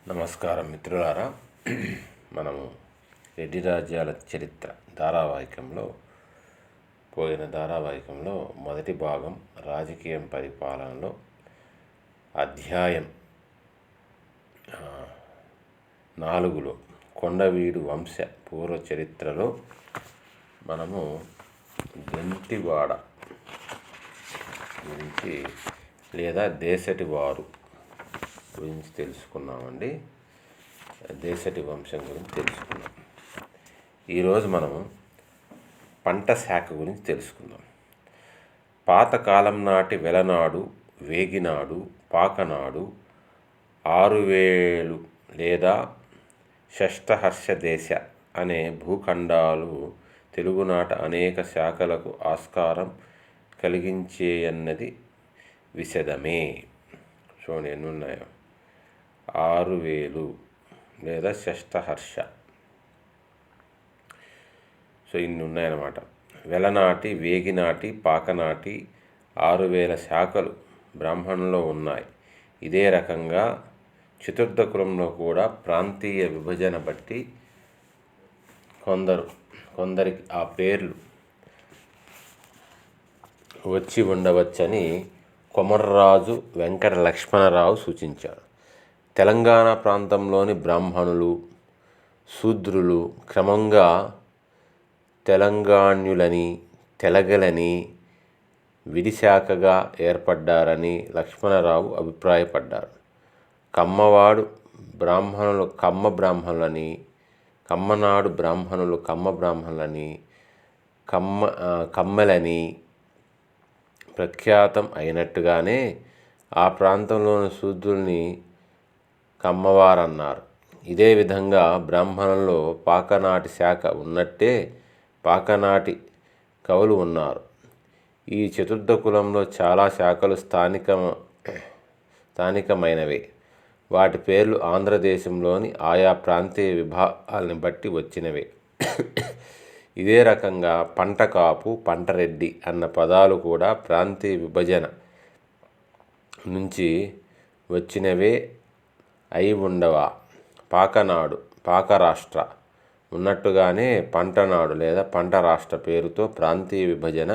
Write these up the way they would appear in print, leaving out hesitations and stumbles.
నమస్కారం మిత్రులారా. మనము రెడ్డి రాజ్యాల చరిత్ర ధారావాహికంలో మొదటి భాగం రాజకీయం పరిపాలనలో అధ్యాయం 4లో కొండవీడు వంశ పూర్వ చరిత్రలో మనము దెంటివాడ గురించి లేదా దేశటి వారు గురించి తెలుసుకున్నామండి. దేశటి వంశం గురించి తెలుసుకున్నాం. ఈరోజు మనము పంట శాఖ గురించి తెలుసుకుందాం. పాతకాలం నాటి వెలనాడు, వేగినాడు, పాకనాడు, ఆరువేలు లేదా షష్టహర్ష దేశ అనే భూఖండాలు తెలుగునాట అనేక శాఖలకు ఆస్కారం కలిగించేయన్నది విశదమే. చూడండి ఎన్ని ఉన్నాయో. 6000 లేదా షష్టహర్ష, సో ఇన్ని ఉన్నాయన్నమాట. వెలనాటి, వేగినాటి, పాకనాటి 6000 శాఖలు బ్రాహ్మణంలో ఉన్నాయి. ఇదే రకంగా చతుర్థ కులంలో కూడా ప్రాంతీయ విభజన బట్టి కొందరికి ఆ పేర్లు వచ్చి ఉండవచ్చని కొమర్రాజు వెంకట లక్ష్మణరావు సూచించారు. తెలంగాణ ప్రాంతంలోని బ్రాహ్మణులు, శూద్రులు క్రమంగా తెలంగాణ్యులని, తెలగలని విడిశాఖగా ఏర్పడ్డారని లక్ష్మణరావు అభిప్రాయపడ్డారు. కమ్మవాడు బ్రాహ్మణులు కమ్మ బ్రాహ్మణులని, కమ్మనాడు బ్రాహ్మణులు కమ్మ బ్రాహ్మణులని, కమ్మలని ప్రఖ్యాతం అయినట్టుగానే ఆ ప్రాంతంలోని శూద్రుల్ని కమ్మవారన్నారు. ఇదే విధంగా బ్రాహ్మణంలో పాకనాటి శాఖ ఉన్నట్టే పాకనాటి కవులు ఉన్నారు. ఈ చతుర్థ కులంలో చాలా శాఖలు స్థానికమైనవే. వాటి పేర్లు ఆంధ్రదేశంలోని ఆయా ప్రాంతీయ విభాగాలని బట్టి వచ్చినవే. ఇదే రకంగా పంట కాపు, పంటరెడ్డి అన్న పదాలు కూడా ప్రాంతీయ విభజన నుంచి వచ్చినవే అయి ఉండవా. పాకనాడు, పాకరాష్ట్ర ఉన్నట్టుగానే పంటనాడు లేదా పంట రాష్ట్ర పేరుతో ప్రాంతీయ విభజన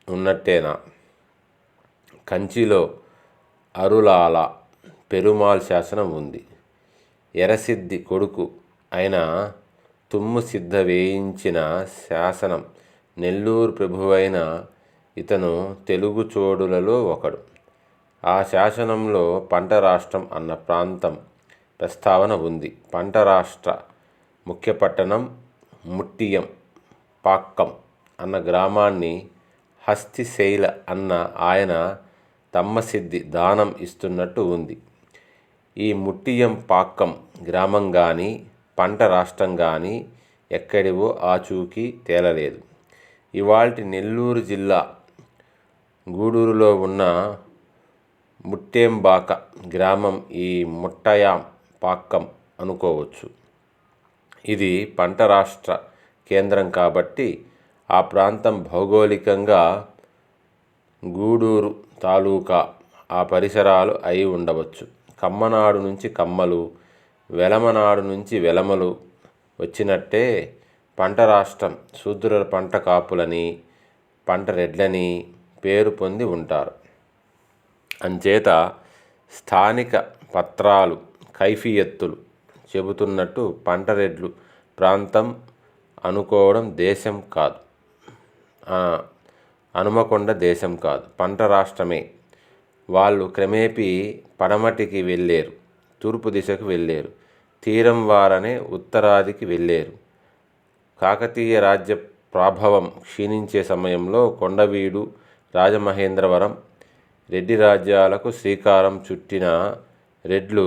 ఉన్నట్టేనా. కంచిలో అరులాల పెరుమాళ్ శాసనం ఉంది. ఎరసిద్ధి కొడుకు అయిన తుమ్ము సిద్ధ వేయించిన శాసనం. నెల్లూరు ప్రభువైన ఇతను తెలుగు చోడులలో ఒకడు. ఆ శాసనంలో పంట రాష్ట్రం అన్న ప్రాంతం ప్రస్తావన ఉంది. పంట రాష్ట్ర ముఖ్య పట్టణం ముట్టియం. పాక్కం అన్న గ్రామాన్ని హస్తిశైల అన్న ఆయన తమ్మసిద్ధి దానం ఇస్తున్నట్టు ఉంది. ఈ ముట్టియం పాక్కం గ్రామం కానీ పంట రాష్ట్రం కానీ ఎక్కడివో ఆచూకీ తేలలేదు. ఇవాల్టి నెల్లూరు జిల్లా గూడూరులో ఉన్న ముట్టెంబాక గ్రామం ఈ ముట్టయాం పాక్కం అనుకోవచ్చు. ఇది పంట రాష్ట్ర కేంద్రం కాబట్టి ఆ ప్రాంతం భౌగోళికంగా గూడూరు తాలూకా ఆ పరిసరాలు అయి ఉండవచ్చు. కమ్మనాడు నుంచి కమ్మలు, వెలమనాడు నుంచి వెలమలు వచ్చినట్టే పంట రాష్ట్రం శూద్రుల పంట కాపులని, పంట రెడ్లని పేరు పొంది ఉంటారు. అంచేత స్థానిక పత్రాలు కైఫియత్తులు చెబుతున్నట్టు పంటరెడ్లు ప్రాంతం అనుకోవడం దేశం కాదు, హనుమకొండ దేశం కాదు, పంట రాష్ట్రమే. వాళ్ళు క్రమేపీ పడమటికి వెళ్ళేరు, తూర్పు దిశకు వెళ్ళేరు, తీరం వారనే ఉత్తరాదికి వెళ్ళేరు. కాకతీయ రాజ్య ప్రాభవం క్షీణించే సమయంలో కొండవీడు, రాజమహేంద్రవరం రెడ్డి రాజ్యాలకు శ్రీకారం చుట్టిన రెడ్లు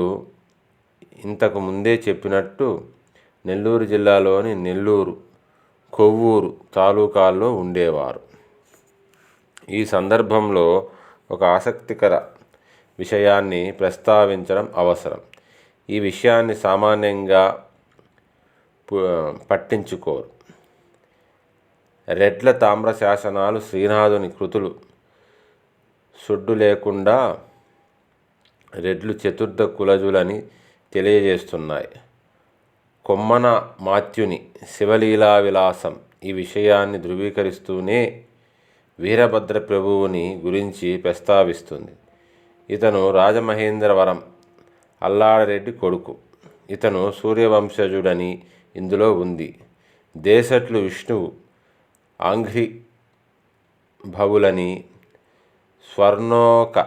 ఇంతకు ముందే చెప్పినట్టు నెల్లూరు జిల్లాలోని నెల్లూరు, కొవ్వూరు తాలూకాల్లో ఉండేవారు. ఈ సందర్భంలో ఒక ఆసక్తికర విషయాన్ని ప్రస్తావించడం అవసరం. ఈ విషయాన్ని సామాన్యంగా పట్టించుకోరు. రెడ్ల తామ్ర శాసనాలు శ్రీనాథుని కృతులు సొడ్డు లేకుండా రెడ్లు చతుర్థ కులజులని తెలియజేస్తున్నాయి. కొమ్మన మాత్యుని శివలీలా విలాసం ఈ విషయాన్ని ధృవీకరిస్తూనే వీరభద్ర ప్రభువుని గురించి ప్రస్తావిస్తుంది. ఇతను రాజమహేంద్రవరం అల్లారెడ్డి కొడుకు. ఇతను సూర్యవంశజుడని ఇందులో ఉంది. దేశట్లు విష్ణువు ఆంఘ్రి భవులని స్వర్ణోక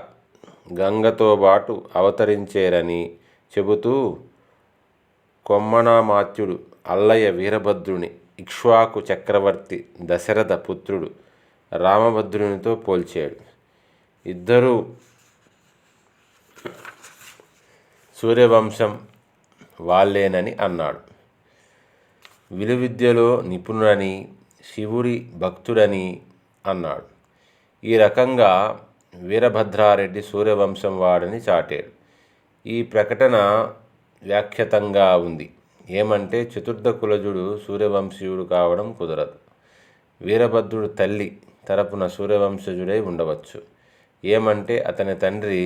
గంగతో బాటు అవతరించేరని చెబుతూ కొమ్మనామాత్యుడు అల్లయ్య వీరభద్రుని ఇక్ష్వాకు చక్రవర్తి దశరథ పుత్రుడు రామభద్రునితో పోల్చాడు. ఇద్దరూ సూర్యవంశం వాళ్ళేనని అన్నాడు. విలువిద్యలో నిపుణుడని, శివుడి భక్తుడని అన్నాడు. ఈ రకంగా వీరభద్రారెడ్డి సూర్యవంశం వాడని చాటాడు. ఈ ప్రకటన వ్యాఖ్యాతంగా ఉంది. ఏమంటే చతుర్థ కులజుడు సూర్యవంశీయుడు కావడం కుదరదు. వీరభద్రుడు తల్లి తరపున సూర్యవంశజుడై ఉండవచ్చు. ఏమంటే అతని తండ్రి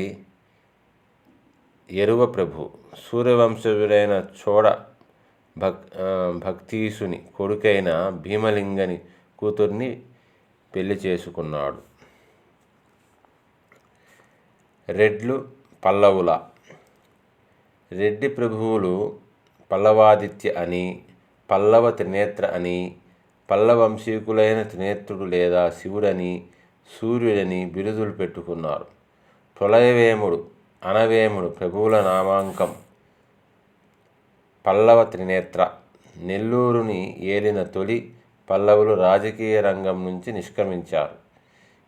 ఎరువ ప్రభు సూర్యవంశజుడైన చోడ భక్తీసుని కొడుకైన భీమలింగని కూతుర్ని పెళ్లి చేసుకున్నాడు. రెడ్లు పల్లవుల. రెడ్డి ప్రభువులు పల్లవాదిత్య అని, పల్లవ త్రినేత్ర అని, పల్లవంశీకులైన త్రినేత్రుడు లేదా శివుడని, సూర్యుడని బిరుదులు పెట్టుకున్నారు. ప్రళయవేముడు, అనవేముడు ప్రభువుల నామాంకం పల్లవ త్రినేత్ర. నెల్లూరుని ఏలిన తొలి పల్లవులు రాజకీయ రంగం నుంచి నిష్క్రమించారు.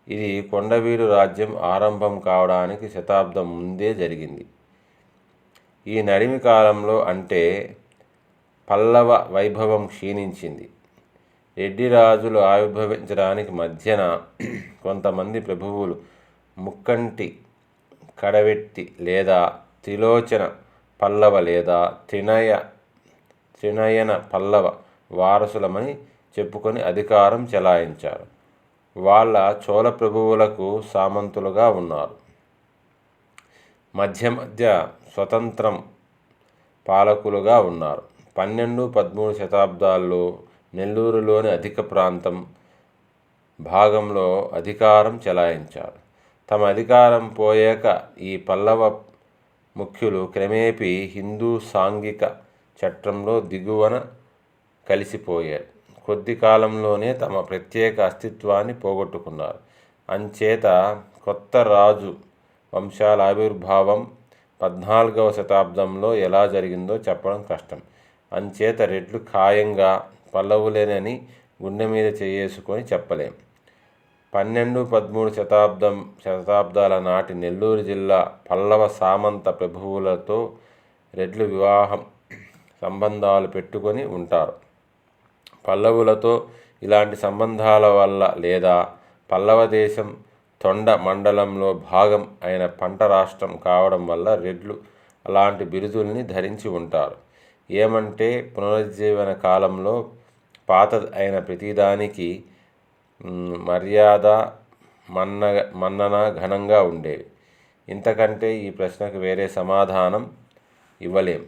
ఇది కొండవీడు రాజ్యం ఆరంభం కావడానికి శతాబ్దం ముందే జరిగింది. ఈ నడిమి కాలంలో అంటే పల్లవ వైభవం క్షీణించింది. రెడ్డి రాజులు ఆవిర్భవించడానికి మధ్యన కొంతమంది ప్రభువులు ముక్కంటి కడవెట్టి లేదా త్రిలోచన పల్లవ లేదా త్రినయన పల్లవ వారసులమని చెప్పుకొని అధికారం చెలాయించారు. వాళ్ళ చోళ ప్రభువులకు సామంతులుగా ఉన్నారు. మధ్య మధ్య స్వతంత్రం పాలకులుగా ఉన్నారు. 12-13 శతాబ్దాల్లో నెల్లూరులోని అధిక ప్రాంతం భాగంలో అధికారం చెలాయించారు. తమ అధికారం పోయాక ఈ పల్లవ ముఖ్యులు క్రమేపీ హిందూ సాంఘిక చట్రంలో దిగువన కలిసిపోయారు. కొద్ది కాలంలోనే తమ ప్రత్యేక అస్తిత్వాన్ని పోగొట్టుకున్నారు. అంచేత కొత్త రాజు వంశాల ఆవిర్భావం 14వ శతాబ్దంలో ఎలా జరిగిందో చెప్పడం కష్టం. అంచేత రెడ్లు ఖాయంగా పల్లవులేనని గుండె మీద చేసుకొని చెప్పలేం. 12-13 శతాబ్దాల నాటి నెల్లూరు జిల్లా పల్లవ సామంత ప్రభువులతో రెడ్లు వివాహం సంబంధాలు పెట్టుకొని ఉంటారు. పల్లవులతో ఇలాంటి సంబంధాల వల్ల లేదా పల్లవ దేశం తొండ మండలంలో భాగం అయిన పంట రాష్ట్రం కావడం వల్ల రెడ్లు అలాంటి బిరుదుల్ని ధరించి ఉంటారు. ఏమంటే పునరుజ్జీవన కాలంలో పాత అయిన ప్రతిదానికి మర్యాద మన్నన ఘనంగా ఉండేవి. ఇంతకంటే ఈ ప్రశ్నకు వేరే సమాధానం ఇవ్వలేం.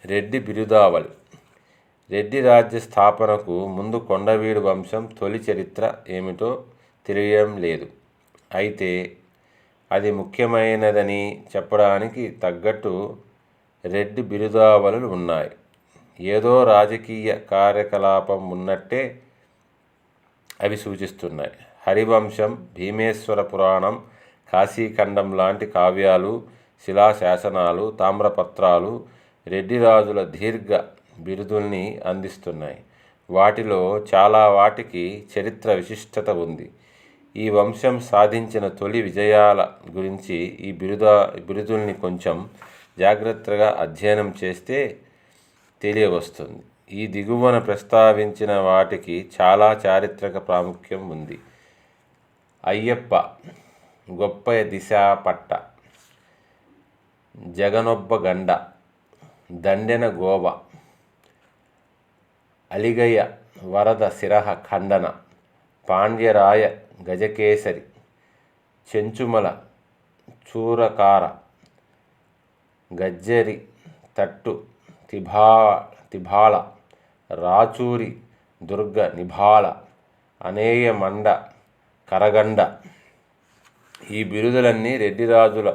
రెడ్డి బిరుదావళి. రెడ్డి రాజ్య స్థాపనకు ముందు కొండవీడు వంశం తొలి చరిత్ర ఏమిటో తెలియడం లేదు. అయితే అది ముఖ్యమైనదని చెప్పడానికి తగ్గట్టు రెడ్డి బిరుదావళులు ఉన్నాయి. ఏదో రాజకీయ కార్యకలాపం ఉన్నట్టే అవి సూచిస్తున్నాయి. హరివంశం, భీమేశ్వర పురాణం, కాశీఖండం లాంటి కావ్యాలు, శిలాశాసనాలు, తామ్రపత్రాలు రెడ్డి రాజుల దీర్ఘ బిరుదుల్ని అందిస్తున్నాయి. వాటిలో చాలా వాటికి చరిత్ర విశిష్టత ఉంది. ఈ వంశం సాధించిన తొలి విజయాల గురించి ఈ బిరుదుల్ని కొంచెం జాగ్రత్తగా అధ్యయనం చేస్తే తెలియవస్తుంది. ఈ దిగువన ప్రస్తావించిన వాటికి చాలా చారిత్రక ప్రాముఖ్యం ఉంది. అయ్యప్ప, గొప్పయ దిశాపట్ట, జగనొబ్బ గండ, దండెన గోవ, అలిగయ వరద శిరహ ఖండన, పాండ్యరాయ గజకేసరి, చెంచుమల చూరకార, గజ్జరి తట్టు, తిబాల, రాచూరి దుర్గ, నిబాల, అనేయ మండ, కరగండ. ఈ బిరుదులన్నీ రెడ్డి రాజుల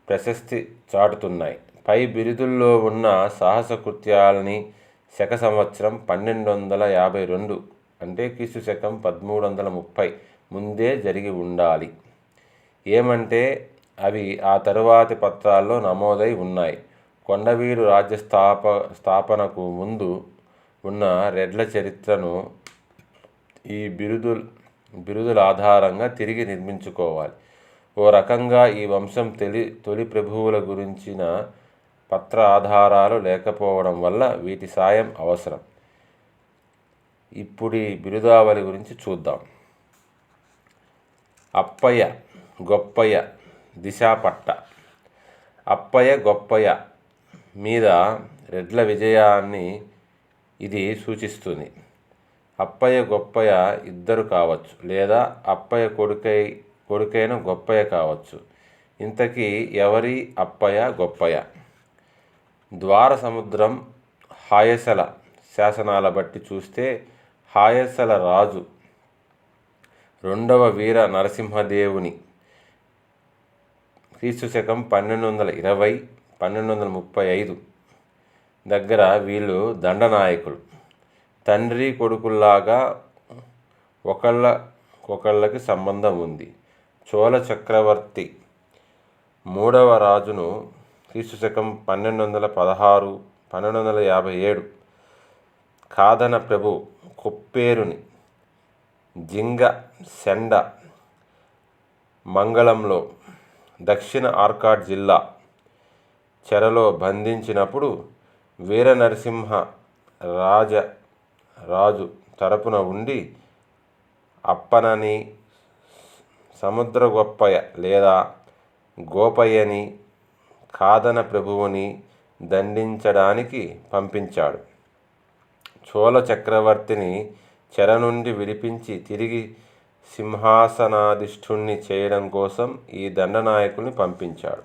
ప్రశస్తి చాటుతున్నాయి. పై బిరుదుల్లో ఉన్న సాహస కృత్యాలని శక సంవత్సరం 1252 అంటే క్రీస్తు శకం 1330 ముందే జరిగి ఉండాలి. ఏమంటే అవి ఆ తరువాతి పత్రాల్లో నమోదై ఉన్నాయి. కొండవీడు రాజ్య స్థాపనకు ముందు ఉన్న రెడ్ల చరిత్రను ఈ బిరుదుల ఆధారంగా తిరిగి నిర్మించుకోవాలి. ఓ రకంగా ఈ వంశం తొలి ప్రభువుల గురించిన పత్ర ఆధారాలు లేకపోవడం వల్ల వీటి సాయం అవసరం. ఇప్పుడు ఈ బిరుదావళి గురించి చూద్దాం. అప్పయ్య గొప్పయ్య దిశాపట్ట. అప్పయ్య గొప్పయ్య మీద రెడ్ల విజయాన్ని ఇది సూచిస్తుంది. అప్పయ్య గొప్పయ్య ఇద్దరు కావచ్చు, లేదా అప్పయ్య కొడుకైన గొప్పయ్య కావచ్చు. ఇంతకీ ఎవరి అప్పయ్య గొప్పయ్య? ద్వార సముద్రం హాయసల శాసనాల బట్టి చూస్తే హాయసల రాజు రెండవ వీర నరసింహదేవుని క్రీస్తు శకం 1220-1235 దగ్గర వీళ్ళు దండనాయకులు. తండ్రి కొడుకుల్లాగా ఒకళ్ళకి సంబంధం ఉంది. చోళ చక్రవర్తి మూడవ రాజును క్రీస్తు శకం 1216-1257 కాదన ప్రభు కొప్పేరుని జింగ సెండ మంగళంలో దక్షిణ ఆర్కాడ్ జిల్లా చెరలో బంధించినప్పుడు వీర నరసింహ రాజు తరపున ఉండి అప్పనని, సముద్ర గొప్పయ్య లేదా గోపయ్యని, కాదన ప్రభువుని దండించడానికి పంపించాడు. చోళ చక్రవర్తిని చెర నుండి విడిపించి తిరిగి సింహాసనాధిష్ఠుణ్ణి చేయడం కోసం ఈ దండనాయకుల్ని పంపించాడు.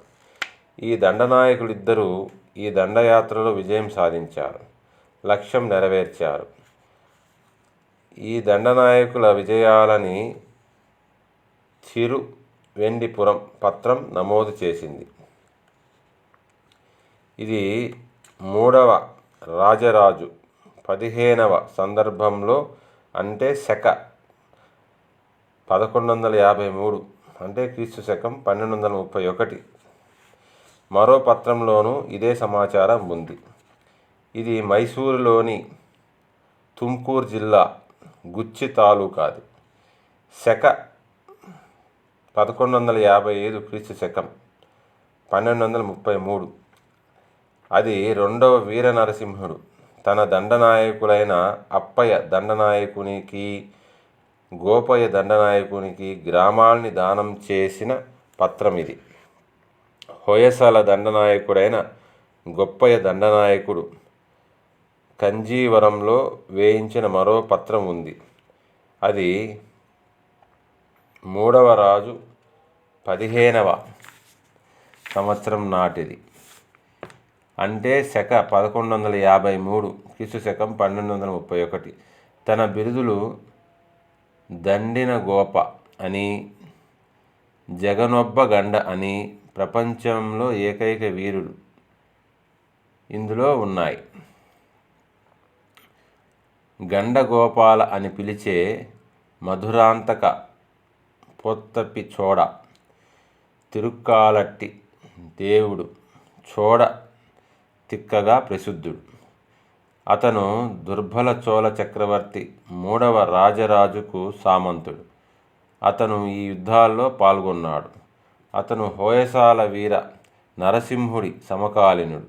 ఈ దండనాయకులిద్దరూ ఈ దండయాత్రలో విజయం సాధించారు, లక్ష్యం నెరవేర్చారు. ఈ దండనాయకుల విజయాలని తిరువెండిపురం పత్రం నమోదు చేసింది. ఇది మూడవ రాజరాజు 15వ సందర్భంలో అంటే శక 1153 అంటే క్రీస్తు శకం 1231 మరో పత్రంలోనూ ఇదే సమాచారం ఉంది. ఇది మైసూరులోని తుమ్కూరు జిల్లా గుచ్చి తాలూకాది. శక 1155 క్రీస్తు శకం 1233. అది రెండవ వీర నరసింహుడు తన దండనాయకులైన అప్పయ్య దండనాయకునికి, గోపయ్య దండనాయకునికి గ్రామాల్ని దానం చేసిన పత్రం ఇది. హొయసల దండనాయకుడైన గొప్పయ్య దండనాయకుడు కంజీవరంలో వేయించిన మరో పత్రం ఉంది. అది మూడవ రాజు 15వ సంవత్సరం నాటిది. అంటే శక 1153 క్రీస్తు శకం 1231. తన బిరుదులు దండిన గోప అని, జగనొబ్బ గండ అని ప్రపంచంలో ఏకైక వీరుడు ఇందులో ఉన్నాయి. గండగోపాల అని పిలిచే మధురాంతక పొత్తపి చోడ, తిరుక్కాలట్టి దేవుడు చోడ తిక్కగా ప్రసిద్ధుడు. అతను దుర్బల చోళ చక్రవర్తి మూడవ రాజరాజుకు సామంతుడు. అతను ఈ యుద్ధాల్లో పాల్గొన్నాడు. అతను హోయసాల వీర నరసింహుడి సమకాలీనుడు.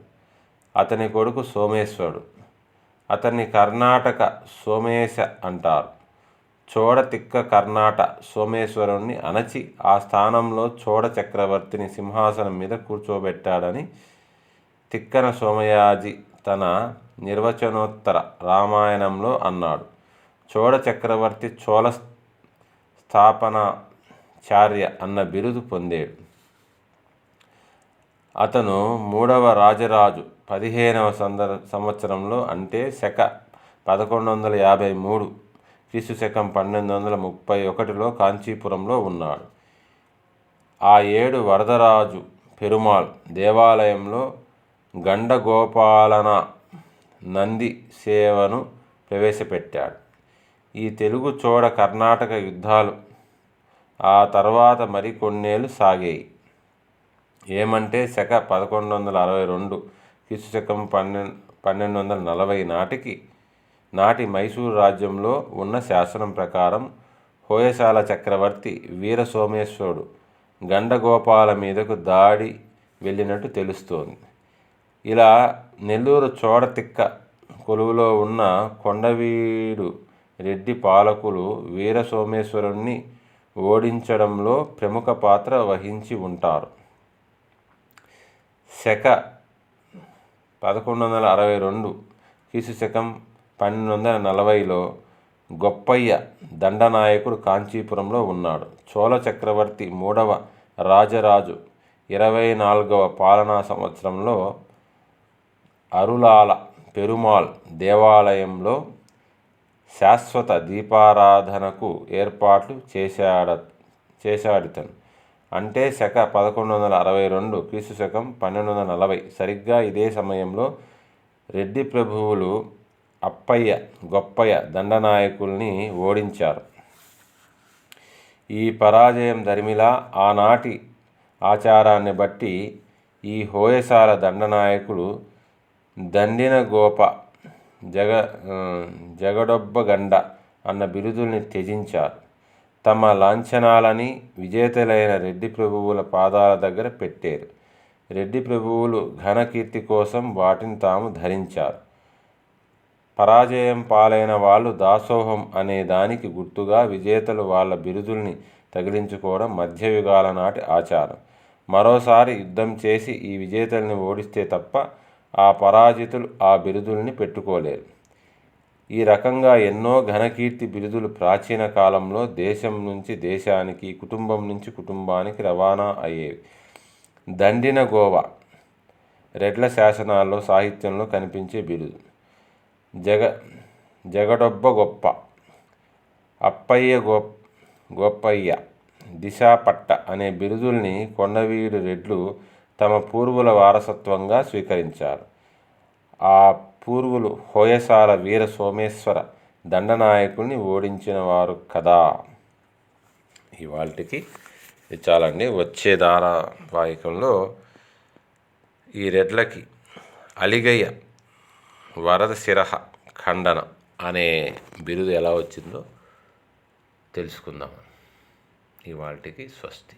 అతని కొడుకు సోమేశ్వరుడు. అతన్ని కర్ణాటక సోమేశ అంటారు. చోడ తిక్క కర్ణాట సోమేశ్వరుణ్ణి అణచి ఆ స్థానంలో చోడ చక్రవర్తిని సింహాసనం మీద కూర్చోబెట్టాడని తిక్కన సోమయాజి తన నిర్వచనోత్తర రామాయణంలో అన్నాడు. చోడ చక్రవర్తి చోళ స్థాపనాచార్య అన్న బిరుదు పొందాడు. అతను మూడవ రాజరాజు 15వ సంవత్సరంలో అంటే శక 1153 క్రీస్తు శకం 1231లో కాంచీపురంలో ఉన్నాడు. ఆ ఏడు వరదరాజు పెరుమాళ్ దేవాలయంలో గండగోపాలన నంది సేవను ప్రవేశపెట్టాడు. ఈ తెలుగు చోళ కర్ణాటక యుద్ధాలు ఆ తర్వాత మరికొన్నేళ్ళు సాగాయి. ఏమంటే శక 1162 క్రీస్తు శకం 1240 నాటి మైసూరు రాజ్యంలో ఉన్న శాసనం ప్రకారం హోయసాల చక్రవర్తి వీర సోమేశ్వరుడు గండగోపాల మీదకు దాడి వెళ్ళినట్టు తెలుస్తోంది. ఇలా నెల్లూరు చోడతిక్క కొలువులో ఉన్న కొండవీడు రెడ్డి పాలకులు వీర సోమేశ్వరుణ్ణి ఓడించడంలో ప్రముఖ పాత్ర వహించి ఉంటారు. శక 1162 క్రీస్తు శకం 1240లో గొప్పయ్య దండనాయకుడు కాంచీపురంలో ఉన్నాడు. చోళ చక్రవర్తి మూడవ రాజరాజు 24వ పాలనా సంవత్సరంలో అరులాల పెరుమాళ్ దేవాలయంలో శాశ్వత దీపారాధనకు ఏర్పాట్లు చేశాడితను. అంటే శక 1162 క్రీస్తు శకం 1240. సరిగ్గా ఇదే సమయంలో రెడ్డి ప్రభువులు అప్పయ్య గొప్పయ్య దండనాయకుల్ని ఓడించారు. ఈ పరాజయం దరిమిలా ఆనాటి ఆచారాన్ని బట్టి ఈ హోయసాల దండనాయకులు దండినగోప జగడొబ్బగండ అన్న బిరుదుల్ని త్యజించారు. తమ లాంఛనాలని విజేతలైన రెడ్డి ప్రభువుల పాదాల దగ్గర పెట్టారు. రెడ్డి ప్రభువులు ఘనకీర్తి కోసం వాటిని తాము ధరించారు. పరాజయం పాలైన వాళ్ళు దాసోహం అనే దానికి గుర్తుగా విజేతలు వాళ్ళ బిరుదుల్ని తగిలించుకోవడం మధ్యయుగాల నాటి ఆచారం. మరోసారి యుద్ధం చేసి ఈ విజేతల్ని ఓడిస్తే తప్ప ఆ పరాజితులు ఆ బిరుదుల్ని పెట్టుకోలేరు. ఈ రకంగా ఎన్నో ఘనకీర్తి బిరుదులు ప్రాచీన కాలంలో దేశం నుంచి దేశానికి, కుటుంబం నుంచి కుటుంబానికి రవాణా అయ్యేవి. దండినగోవ రెడ్ల శాసనాల్లో, సాహిత్యంలో కనిపించే బిరుదు. జగడొబ్బ గొప్ప, అప్పయ్య గొప్పయ్య, దిశాపట్ట అనే బిరుదుల్ని కొండవీడు రెడ్లు తమ పూర్వుల వారసత్వంగా స్వీకరించారు. ఆ పూర్వులు హోయసాల వీర సోమేశ్వర దండనాయకుల్ని ఓడించిన వారు కదా. ఇవాళకి చాలండి. వచ్చే ధారావాహికంలో ఈ రెడ్లకి అలిగయ్య వరద శిరహ ఖండన అనే బిరుదు ఎలా వచ్చిందో తెలుసుకుందాం. ఇవాళకి స్వస్తి.